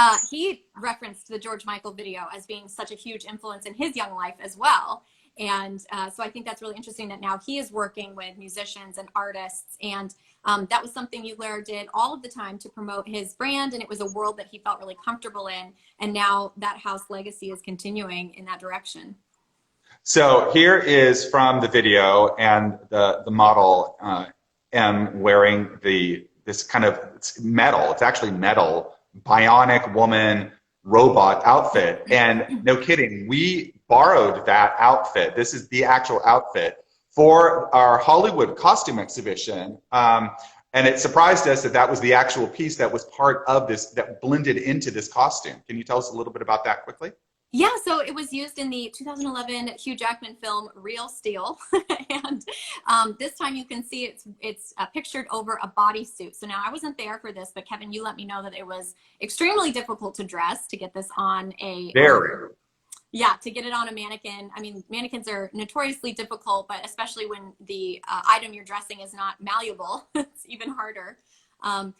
referenced the George Michael video as being such a huge influence in his young life as well. And so I think that's really interesting that now he is working with musicians and artists. And that was something Mugler did all of the time to promote his brand. And it was a world that he felt really comfortable in. And now that house legacy is continuing in that direction. So here is from the video, and the model M wearing this kind of, it's metal, it's actually metal, bionic woman robot outfit. And no kidding, we borrowed that outfit. This is the actual outfit for our Hollywood costume exhibition. And it surprised us that that was the actual piece that was part of this, that blended into this costume. Can you tell us a little bit about that quickly? Yeah, so it was used in the 2011 Hugh Jackman film Real Steel, and this time you can see it's pictured over a bodysuit. So now I wasn't there for this, but Kevin, you let me know that it was extremely difficult to dress to get this on a yeah, to get it on a mannequin. I mean, mannequins are notoriously difficult, but especially when the item you're dressing is not malleable, it's even harder.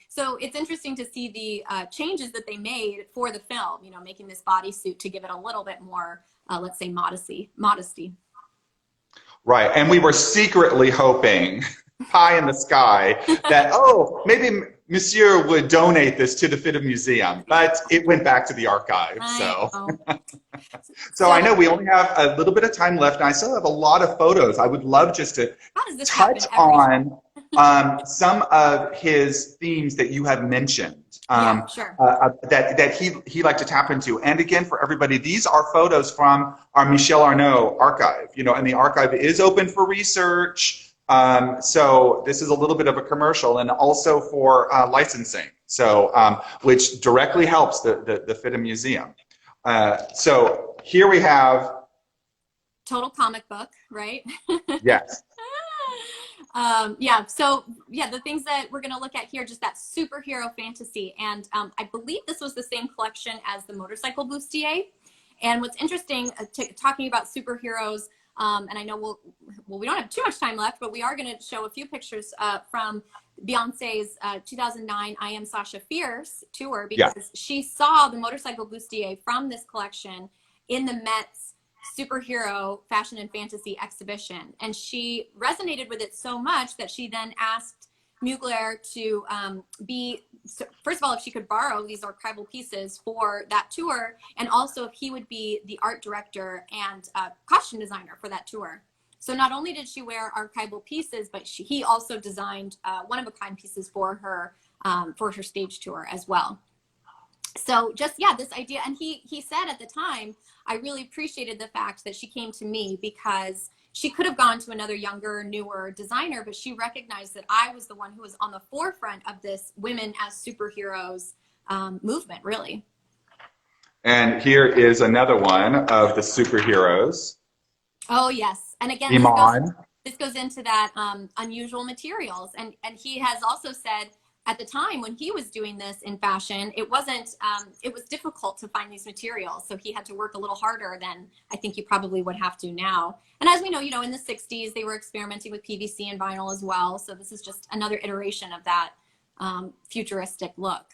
So it's interesting to see the changes that they made for the film, you know, making this bodysuit to give it a little bit more, let's say, modesty. Right, and we were secretly hoping, pie in the sky, that, oh, maybe Monsieur would donate this to the FIDM Museum, but it went back to the archive, So I know we only have a little bit of time left, and I still have a lot of photos. I would love just to touch on some of his themes that you have mentioned, yeah, sure. that he liked to tap into. And again, for everybody, these are photos from our Michel Arnaud archive, you know, and the archive is open for research. So this is a little bit of a commercial, and also for licensing, so which directly helps the FIDM Museum. So here we have total comic book, right? Yes. Yeah, so yeah, the things that we're going to look at here, just that superhero fantasy. And I believe this was the same collection as the motorcycle bustier. And what's interesting, talking about superheroes, and I know we don't have too much time left, but we are going to show a few pictures from Beyonce's 2009 I Am Sasha Fierce tour, because she saw the motorcycle bustier from this collection in the Met's superhero fashion and fantasy exhibition, and she resonated with it so much that she then asked Mugler to first of all, if she could borrow these archival pieces for that tour, and also if he would be the art director and costume designer for that tour. So not only did she wear archival pieces, but he also designed one-of-a-kind pieces for her stage tour as well. So just, yeah, this idea, and he said at the time, I really appreciated the fact that she came to me, because she could have gone to another younger, newer designer, but she recognized that I was the one who was on the forefront of this women as superheroes movement, really. And here is another one of the superheroes. Oh, yes. And again, this goes into that unusual materials. And he has also said, at the time when he was doing this in fashion, it was difficult to find these materials. So he had to work a little harder than I think you probably would have to now. And as we know, you know, in the 60s, they were experimenting with PVC and vinyl as well. So this is just another iteration of that futuristic look.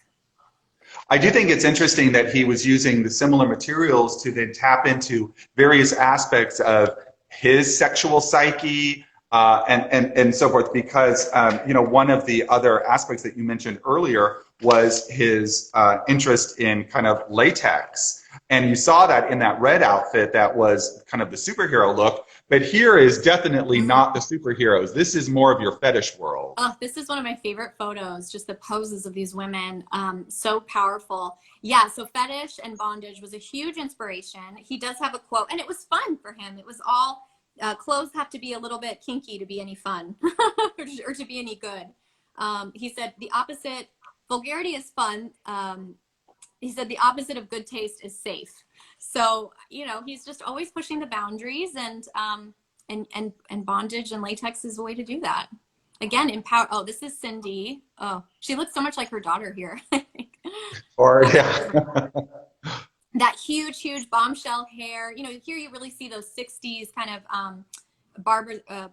I do think it's interesting that he was using the similar materials to then tap into various aspects of his sexual psyche, and so forth, because you know, one of the other aspects that you mentioned earlier was his interest in kind of latex, and you saw that in that red outfit that was kind of the superhero look, but here is definitely not the superheroes. This is more of your fetish world. Oh, this is one of my favorite photos, just the poses of these women, so powerful. Yeah, so fetish and bondage was a huge inspiration. He does have a quote, and it was fun for him. It was all clothes have to be a little bit kinky to be any fun or to be any good. He said the opposite, vulgarity is fun. He said the opposite of good taste is safe. So, you know, he's just always pushing the boundaries, and bondage and latex is a way to do that. Again, empower. Oh, this is Cindy. Oh, she looks so much like her daughter here. Or yeah. that huge, huge bombshell hair. You know, here you really see those 60s kind of Barbarella,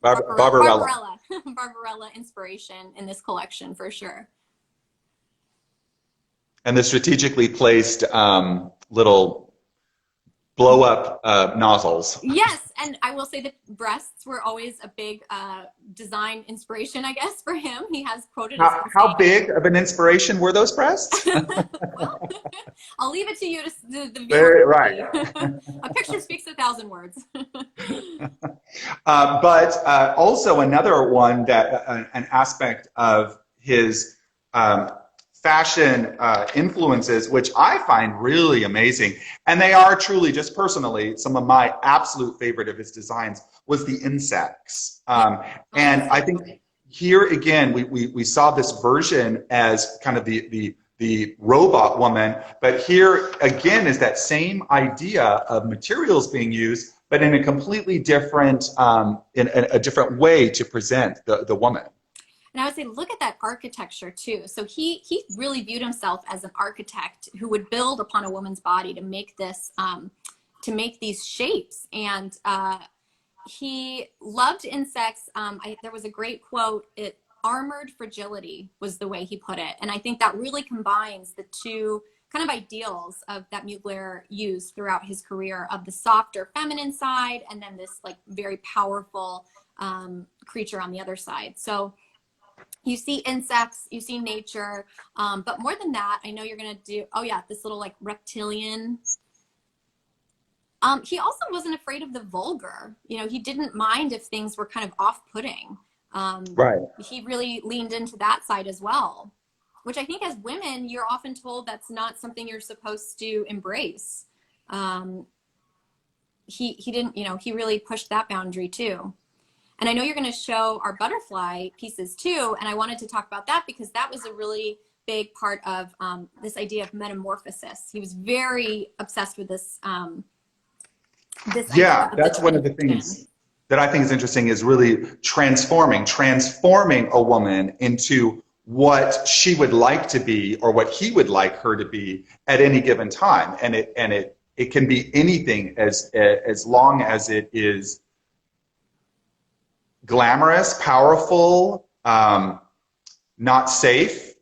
Barbarella. Barbarella inspiration in this collection for sure. And the strategically placed little blow up nozzles. Yes, and I will say that breasts were always a big design inspiration, I guess, for him. He has quoted as How big of an inspiration were those breasts? Well, I'll leave it to you to the Very, right. A picture speaks 1,000 words. But also another one that an aspect of his fashion influences, which I find really amazing, and they are truly, just personally, some of my absolute favorite of his designs, was the insects. And I think here again, we saw this version as kind of the robot woman, but here again is that same idea of materials being used, but in a completely different, in a different way to present the woman. And I would say, look at that architecture too. So he really viewed himself as an architect who would build upon a woman's body to make this, to make these shapes. And he loved insects. There was a great quote, armored fragility was the way he put it. And I think that really combines the two kind of ideals of that Mugler used throughout his career, of the softer feminine side and then this like very powerful creature on the other side. So you see insects, you see nature, but more than that, I know you're gonna do, oh yeah, this little like reptilian. He also wasn't afraid of the vulgar. You know, he didn't mind if things were kind of off-putting. Right. He really leaned into that side as well, which I think as women, you're often told that's not something you're supposed to embrace. He didn't, you know, he really pushed that boundary too. And I know you're going to show our butterfly pieces too. And I wanted to talk about that because that was a really big part of this idea of metamorphosis. He was very obsessed with this. Yeah, that's one of the things that I think is interesting, is really transforming a woman into what she would like to be or what he would like her to be at any given time. And it can be anything as long as it is glamorous, powerful, not safe,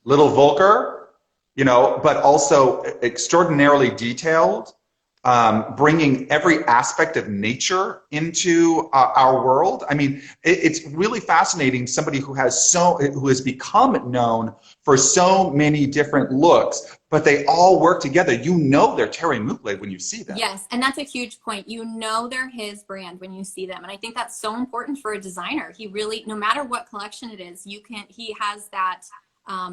little vulgar, you know, but also extraordinarily detailed, bringing every aspect of nature into our world. I mean, it's really fascinating. Somebody who has become known for so many different looks, but they all work together. You know they're Thierry Mugler when you see them. Yes, and that's a huge point. You know they're his brand when you see them, and I think that's so important for a designer. He really, no matter what collection it is, he has that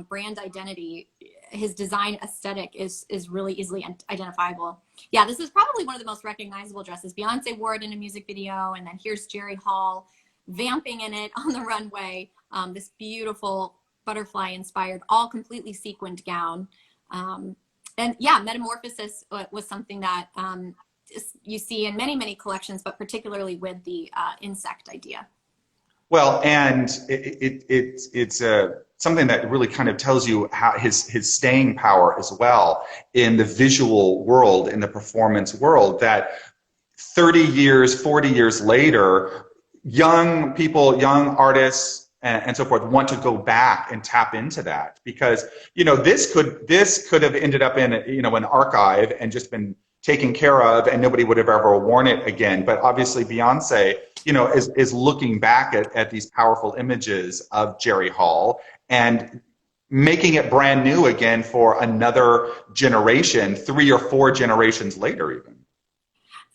brand identity. His design aesthetic is really easily identifiable. Yeah, this is probably one of the most recognizable dresses. Beyonce wore it in a music video, and then here's Jerry Hall vamping in it on the runway. This beautiful butterfly-inspired, all completely sequined gown. And yeah, metamorphosis was something that you see in many, many collections, but particularly with the insect idea. Well, and it's something that really kind of tells you how his staying power as well in the visual world, in the performance world, that 30 years, 40 years later, young people, young artists, and so forth want to go back and tap into that, because, you know, this could have ended up in, you know, an archive and just been taken care of and nobody would have ever worn it again. But obviously Beyonce, you know, is looking back at these powerful images of Jerry Hall and making it brand new again for another generation, 3 or 4 generations later even.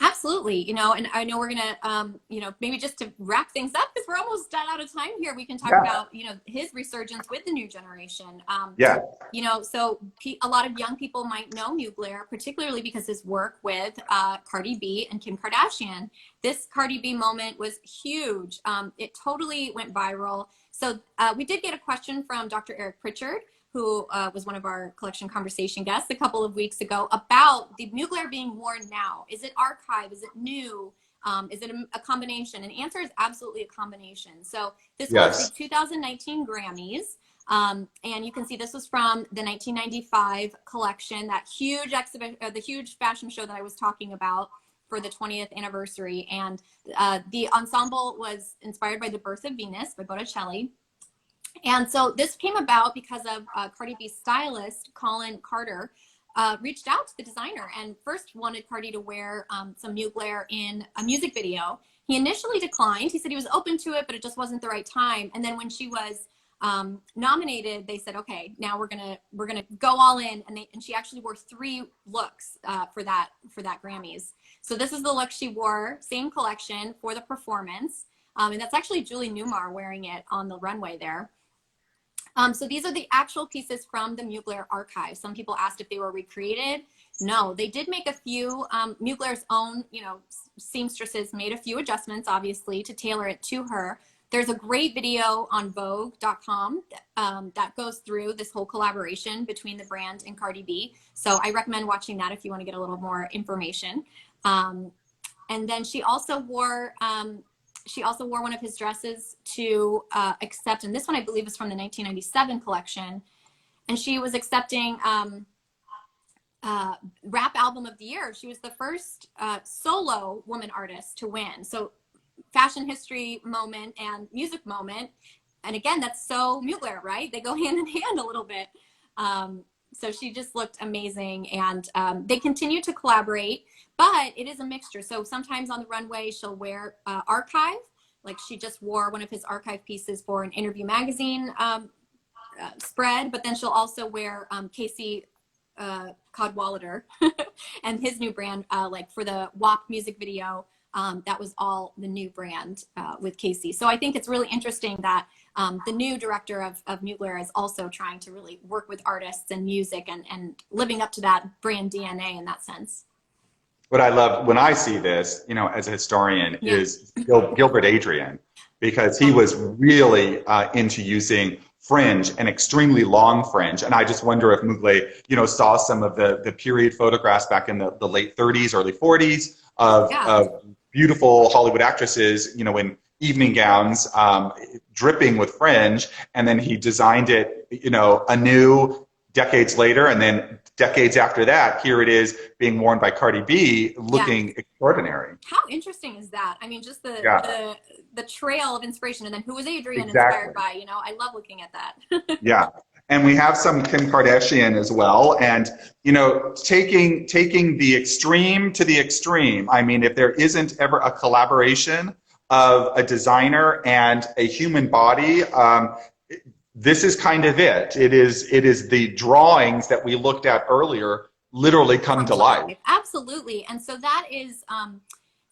Absolutely. You know, and I know we're going to, you know, maybe just to wrap things up, because we're almost out of time here, we can talk about, you know, his resurgence with the new generation. You know, so a lot of young people might know Mugler, particularly because his work with Cardi B and Kim Kardashian. This Cardi B moment was huge. It totally went viral. So we did get a question from Dr. Eric Pritchard, who was one of our collection conversation guests a couple of weeks ago, about the Mugler being worn now. Is it archive? Is it new? Is it a combination? And the answer is absolutely a combination. So this was the 2019 Grammys. And you can see this was from the 1995 collection, that huge exhibition, the huge fashion show that I was talking about for the 20th anniversary. And the ensemble was inspired by The Birth of Venus by Botticelli. And so this came about because of Cardi B's stylist, Colin Carter, reached out to the designer and first wanted Cardi to wear some Mugler in a music video. He initially declined. He said he was open to it, but it just wasn't the right time. And then when she was nominated, they said, okay, now we're gonna go all in. And she actually wore 3 looks for that Grammys. So this is the look she wore, same collection, for the performance. And that's actually Julie Newmar wearing it on the runway there. So these are the actual pieces from the Mugler archive. Some people asked if they were recreated. No, they did make a few. Mugler's own, seamstresses made a few adjustments, obviously, to tailor it to her. There's a great video on Vogue.com that goes through this whole collaboration between the brand and Cardi B. So I recommend watching that if you want to get a little more information. And then she also wore one of his dresses to accept, and this one I believe is from the 1997 collection, and she was accepting Rap Album of the Year. She was the first solo woman artist to win. So fashion history moment and music moment. And again, that's so Mugler, right? They go hand in hand a little bit. So she just looked amazing, and they continue to collaborate, but it is a mixture. So sometimes on the runway, she'll wear archive, like she just wore one of his archive pieces for an Interview magazine spread, but then she'll also wear Casey Cadwallader and his new brand, like for the WAP music video. That was all the new brand with Casey. So I think it's really interesting that the new director of Mugler is also trying to really work with artists and music and living up to that brand DNA in that sense. What I love when I see this, as a historian, is Gilbert Adrian, because he was really into using fringe and extremely long fringe. And I just wonder if Mugler, saw some of the period photographs back in the late 30s, early 40s of beautiful Hollywood actresses, in evening gowns, dripping with fringe. And then he designed it, anew decades later. And then decades after that, here it is being worn by Cardi B, looking extraordinary. How interesting is that? I mean, just the trail of inspiration. And then who was Adrian inspired by? I love looking at that. Yeah. And we have some Kim Kardashian as well. And, taking the extreme to the extreme. I mean, if there isn't ever a collaboration of a designer and a human body, this is kind of it. It is the drawings that we looked at earlier literally come to life. Absolutely. And so that is,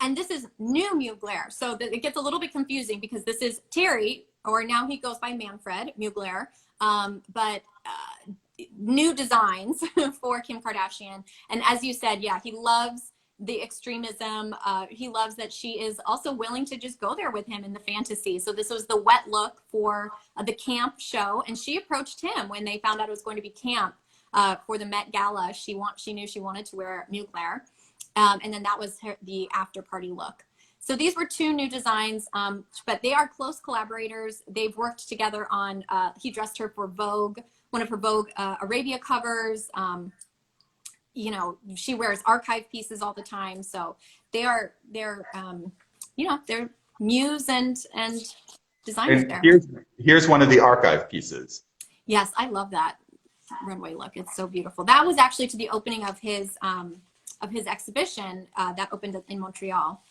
and this is new Mugler. So it gets a little bit confusing because this is Thierry, or now he goes by Manfred Mugler. But new designs for Kim Kardashian. And as you said, he loves the extremism. He loves that she is also willing to just go there with him in the fantasy. So this was the wet look for the camp show. And she approached him when they found out it was going to be camp for the Met Gala. She knew she wanted to wear Mugler. And then that was the after party look. So these were 2 new designs, but they are close collaborators. They've worked together on, he dressed her for Vogue, one of her Vogue Arabia covers. She wears archive pieces all the time. So they're muse and designers and there. Here's one of the archive pieces. Yes, I love that runway look. It's so beautiful. That was actually to the opening of his exhibition that opened in Montreal.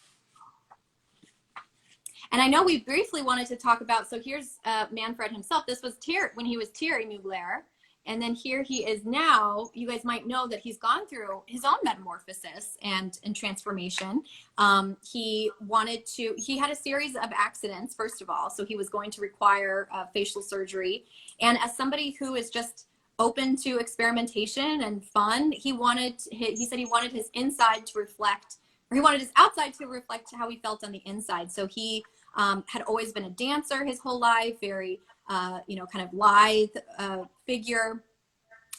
And I know we briefly wanted to talk about, so here's Manfred himself. This was when he was Thierry Mugler. And then here he is now. You guys might know that he's gone through his own metamorphosis and transformation. He had a series of accidents, first of all. So he was going to require facial surgery. And as somebody who is just open to experimentation and fun, he said he wanted his inside to reflect, or he wanted his outside to reflect how he felt on the inside. So he had always been a dancer his whole life, very, kind of lithe figure.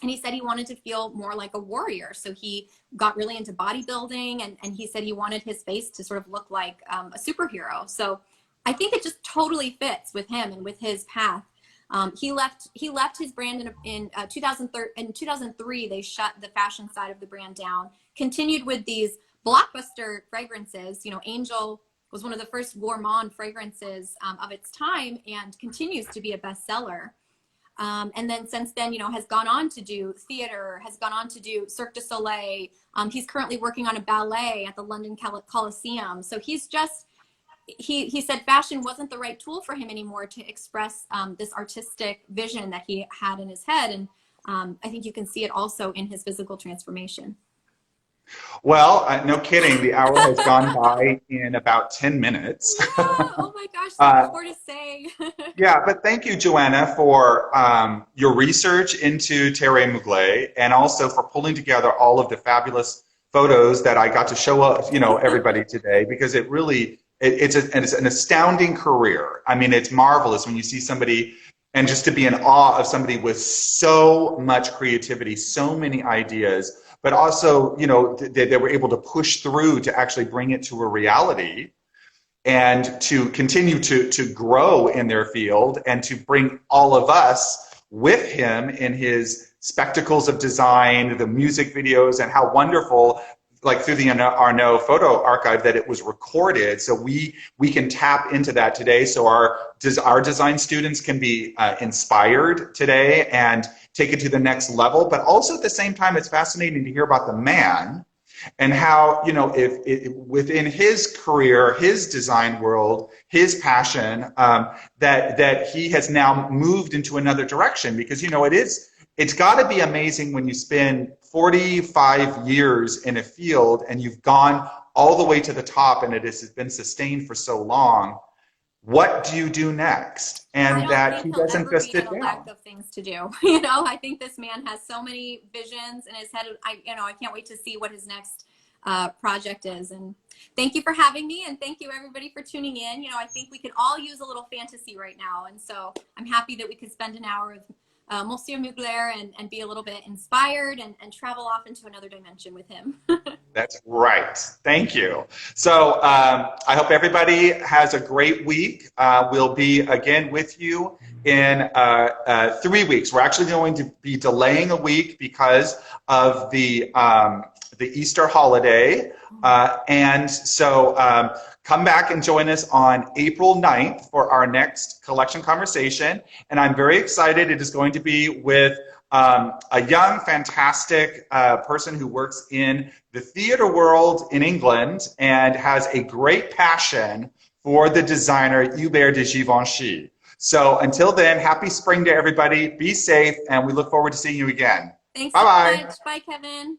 And he said he wanted to feel more like a warrior. So he got really into bodybuilding, and he said he wanted his face to sort of look like a superhero. So I think it just totally fits with him and with his path. He left his brand in 2003. In 2003, they shut the fashion side of the brand down. Continued with these blockbuster fragrances. You know, Angel was one of the first gourmand fragrances of its time, and continues to be a bestseller. And then since then, you know, has gone on to do theater, has gone on to do Cirque du Soleil. He's currently working on a ballet at the London Coliseum. So he's just, he said fashion wasn't the right tool for him anymore to express this artistic vision that he had in his head. And I think you can see it also in his physical transformation. Well, no kidding. The hour has gone by in about 10 minutes. Yeah. Oh my gosh, so much more to say. Yeah, but thank you, Joanna, for your research into Thierry Mugler, and also for pulling together all of the fabulous photos that I got to show up, you know, everybody today, because it really, it's an astounding career. I mean, it's marvelous when you see somebody, and just to be in awe of somebody with so much creativity, so many ideas, but also, you know, they were able to push through to actually bring it to a reality, and to continue to grow in their field, and to bring all of us with him in his spectacles of design, the music videos, and how wonderful, like through the Arnaud photo archive, that it was recorded, so we can tap into that today, so our design students can be inspired today and take it to the next level. But also at the same time, it's fascinating to hear about the man, and how, you know, if within his career, his design world, his passion, that he has now moved into another direction. Because, you know, it's got to be amazing when you spend 45 years in a field and you've gone all the way to the top, and it has been sustained for so long. What do you do next? And that he doesn't just sit down. Lack of things to do. You know, I think this man has so many visions in his head. I can't wait to see what his next project is. And thank you for having me, and thank you everybody for tuning in. You know, I think we could all use a little fantasy right now, and so I'm happy that we could spend an hour with Monsieur Mugler and be a little bit inspired and travel off into another dimension with him. That's right. Thank you. So I hope everybody has a great week. We'll be again with you in 3 weeks. We're actually going to be delaying a week because of the Easter holiday. And so come back and join us on April 9th for our next collection conversation. And I'm very excited. It is going to be with a young, fantastic person who works in the theater world in England and has a great passion for the designer Hubert de Givenchy. So until then, happy spring to everybody. Be safe, and we look forward to seeing you again. Thanks Bye-bye. so much. Bye, Kevin.